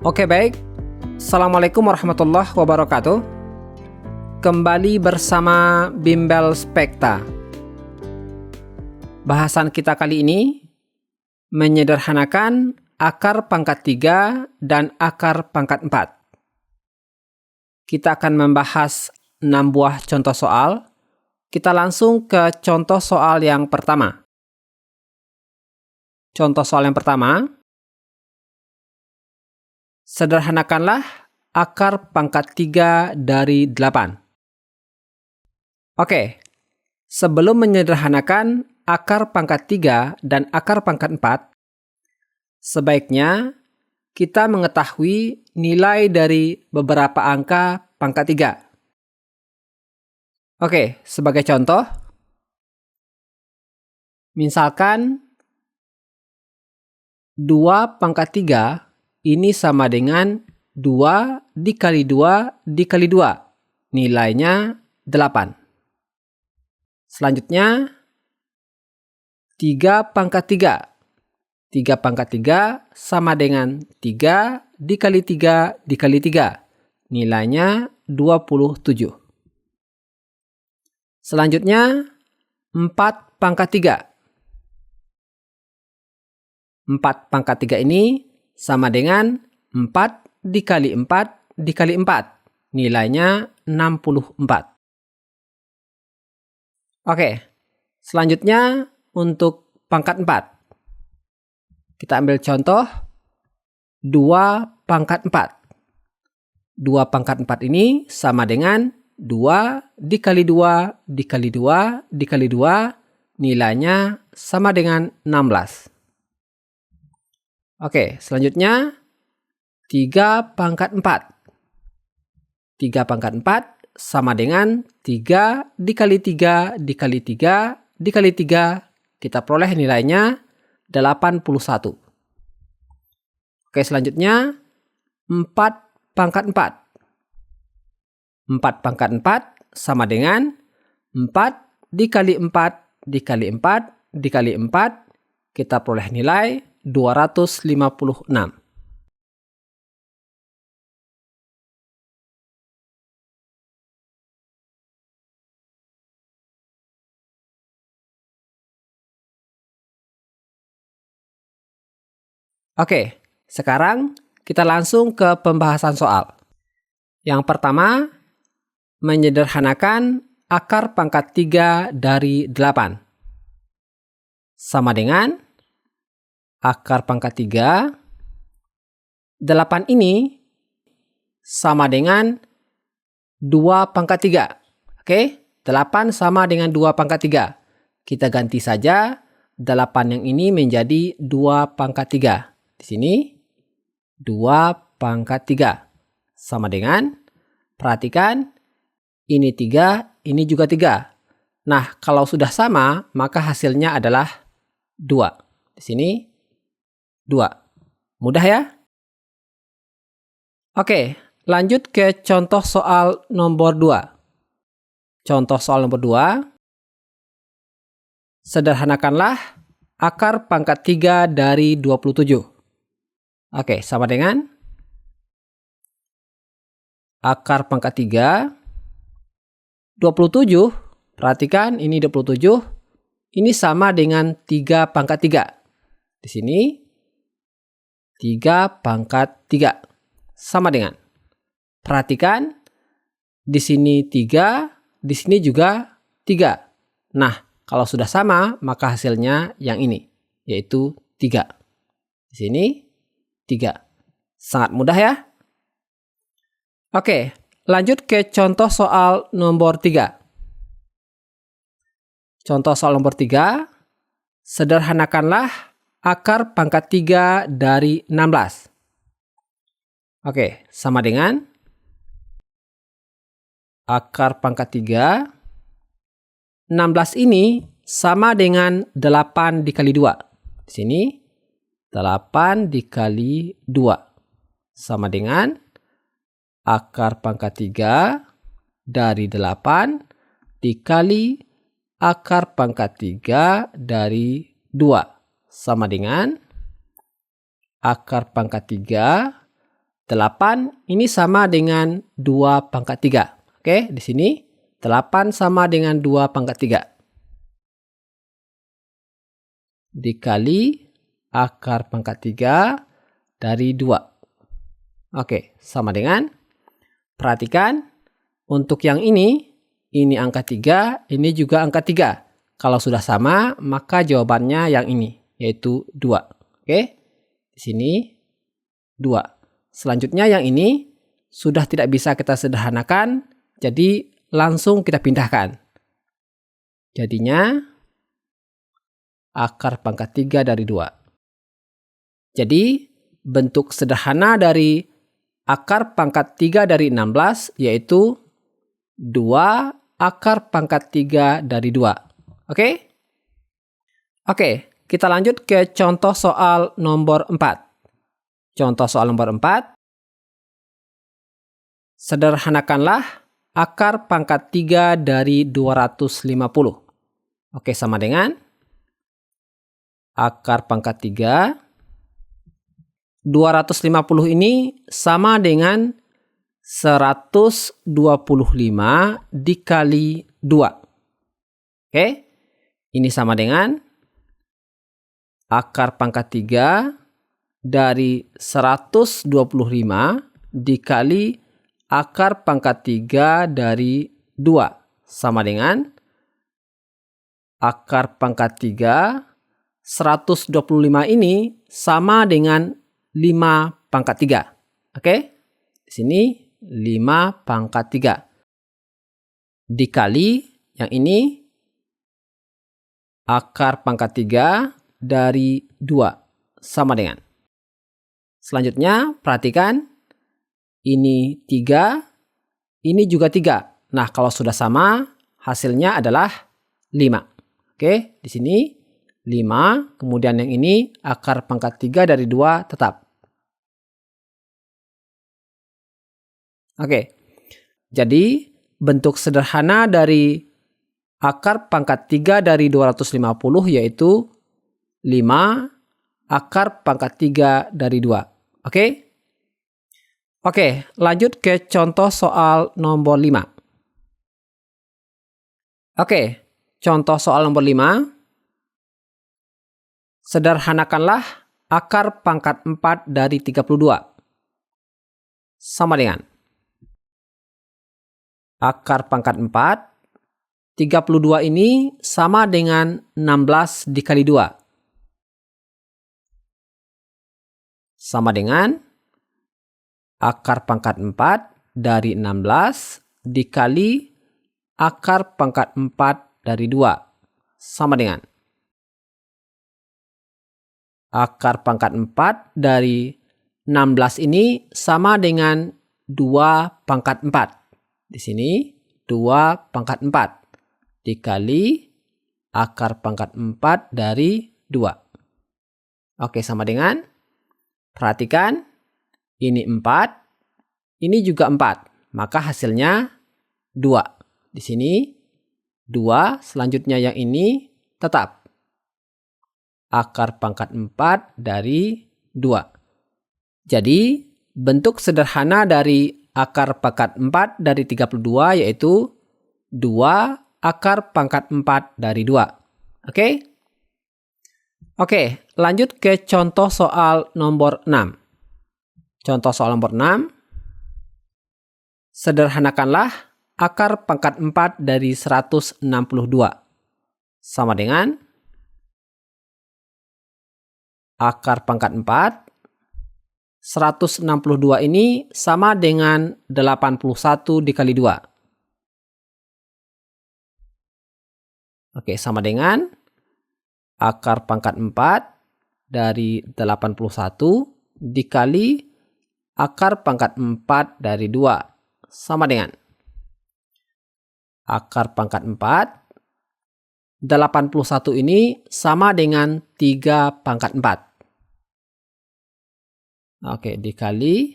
Oke, baik. Assalamualaikum warahmatullahi wabarakatuh. Kembali bersama Bimbel Spekta. Bahasan kita kali ini menyederhanakan akar pangkat 3 dan akar pangkat 4. Kita akan membahas 6 buah contoh soal. Kita langsung ke contoh soal yang pertama. Contoh soal yang pertama. Sederhanakanlah akar pangkat 3 dari 8. Oke, sebelum menyederhanakan akar pangkat 3 dan akar pangkat 4, sebaiknya kita mengetahui nilai dari beberapa angka pangkat 3. Oke, sebagai contoh, misalkan 2 pangkat 3 ini sama dengan 2 dikali 2 dikali 2. Nilainya 8. Selanjutnya, 3 pangkat 3. 3 pangkat 3 sama dengan 3 dikali 3 dikali 3. Nilainya 27. Selanjutnya, 4 pangkat 3. 4 pangkat 3 ini sama dengan 4 dikali 4 dikali 4. Nilainya 64. Oke, selanjutnya untuk pangkat 4. Kita ambil contoh 2 pangkat 4. 2 pangkat 4 ini sama dengan 2 dikali 2 dikali 2 dikali 2. Nilainya sama dengan 16. Oke, selanjutnya 3 pangkat 4. 3 pangkat 4 sama dengan 3 dikali 3 dikali 3 dikali 3. Kita peroleh nilainya 81. Oke, selanjutnya 4 pangkat 4. 4 pangkat 4 sama dengan 4 dikali 4 dikali 4 dikali 4. Kita peroleh nilai 256. Oke, sekarang kita langsung ke pembahasan soal. Yang pertama, menyederhanakan akar pangkat 3 dari 8. Sama dengan akar pangkat 3. 8 ini sama dengan 2 pangkat 3. Oke, 8 sama dengan 2 pangkat 3. Kita ganti saja 8 yang ini menjadi 2 pangkat 3. Di sini 2 pangkat 3 sama dengan, perhatikan, ini 3, ini juga 3. Nah, kalau sudah sama, maka hasilnya adalah 2. Di sini 2. Mudah ya? Oke, lanjut ke contoh soal nomor 2. Contoh soal nomor 2. Sederhanakanlah akar pangkat 3 dari 27. Oke, sama dengan akar pangkat 3. 27, perhatikan ini 27. Ini sama dengan 3 pangkat 3. Di sini 3 pangkat 3. Sama dengan. Perhatikan, di sini 3, di sini juga 3. Nah, kalau sudah sama, maka hasilnya yang ini, yaitu 3. Di sini 3. Sangat mudah ya? Oke, lanjut ke contoh soal nomor 3. Contoh soal nomor 3, sederhanakanlah akar pangkat 3 dari 16. Oke, sama dengan akar pangkat 3. 16 ini sama dengan 8 dikali 2. Di sini 8 dikali 2 sama dengan akar pangkat 3 dari 8 dikali akar pangkat 3 dari 2 sama dengan akar pangkat 3 8 ini sama dengan 2 pangkat 3. Oke, di sini 8 sama dengan 2 pangkat 3. Dikali akar pangkat 3 dari 2. Oke, sama dengan, perhatikan, untuk yang ini angka 3, ini juga angka 3. Kalau sudah sama, maka jawabannya yang ini, yaitu 2. Oke, di sini 2. Selanjutnya yang ini sudah tidak bisa kita sederhanakan, jadi langsung kita pindahkan. Jadinya akar pangkat 3 dari 2. Jadi bentuk sederhana dari akar pangkat 3 dari 16 yaitu 2 akar pangkat 3 dari 2. Oke? Oke, kita lanjut ke contoh soal nomor 4. Contoh soal nomor 4. Sederhanakanlah akar pangkat 3 dari 250. Oke, sama dengan akar pangkat 3. 250 ini sama dengan 125 dikali 2. Oke, ini sama dengan akar pangkat 3 dari 125 dikali akar pangkat 3 dari 2. Sama dengan akar pangkat 3, 125 ini sama dengan 5 pangkat 3. Oke, di sini 5 pangkat 3. Dikali yang ini akar pangkat 3 dari 2. Sama dengan. Selanjutnya, perhatikan. Ini 3, ini juga 3. Nah, kalau sudah sama, hasilnya adalah 5. Oke, di sini 5, kemudian yang ini akar pangkat 3 dari 2 tetap. Oke, jadi bentuk sederhana dari akar pangkat 3 dari 250 yaitu 5 akar pangkat 3 dari 2. Oke? Oke, lanjut ke contoh soal nomor 5. Oke, contoh soal nomor 5. Sederhanakanlah akar pangkat 4 dari 32. Sama dengan akar pangkat 4. 32 ini sama dengan 16 dikali 2. Sama dengan akar pangkat 4 dari 16 dikali akar pangkat 4 dari 2. Sama dengan akar pangkat 4 dari 16 ini sama dengan 2 pangkat 4. Di sini 2 pangkat 4 dikali akar pangkat 4 dari 2. Oke, sama dengan, perhatikan, ini 4, ini juga 4. Maka hasilnya 2. Di sini 2, selanjutnya yang ini tetap. Akar pangkat 4 dari 2. Jadi, bentuk sederhana dari akar pangkat 4 dari 32 yaitu 2 akar pangkat 4 dari 2. Oke? Oke, lanjut ke contoh soal nomor 6. Contoh soal nomor 6. Sederhanakanlah akar pangkat 4 dari 162. Sama dengan akar pangkat 4. 162 ini sama dengan 81 dikali 2. Oke, sama dengan akar pangkat 4 dari 81 dikali akar pangkat 4 dari 2. Sama dengan akar pangkat 4. 81 ini sama dengan 3 pangkat 4. Oke, dikali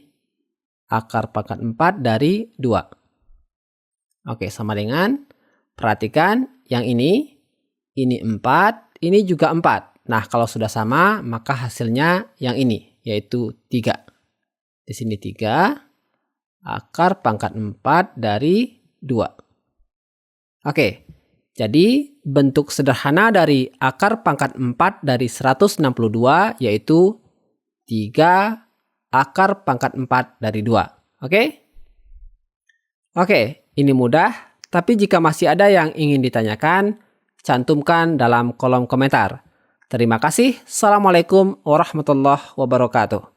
akar pangkat 4 dari 2. Oke, sama dengan, perhatikan yang ini 4, ini juga 4. Nah, kalau sudah sama, maka hasilnya yang ini, yaitu 3. Di sini 3 akar pangkat 4 dari 2. Oke, jadi bentuk sederhana dari akar pangkat 4 dari 162 yaitu 3 akar pangkat 4 dari 2. Oke? Oke, ini mudah. Tapi jika masih ada yang ingin ditanyakan, cantumkan dalam kolom komentar. Terima kasih. Assalamualaikum warahmatullahi wabarakatuh.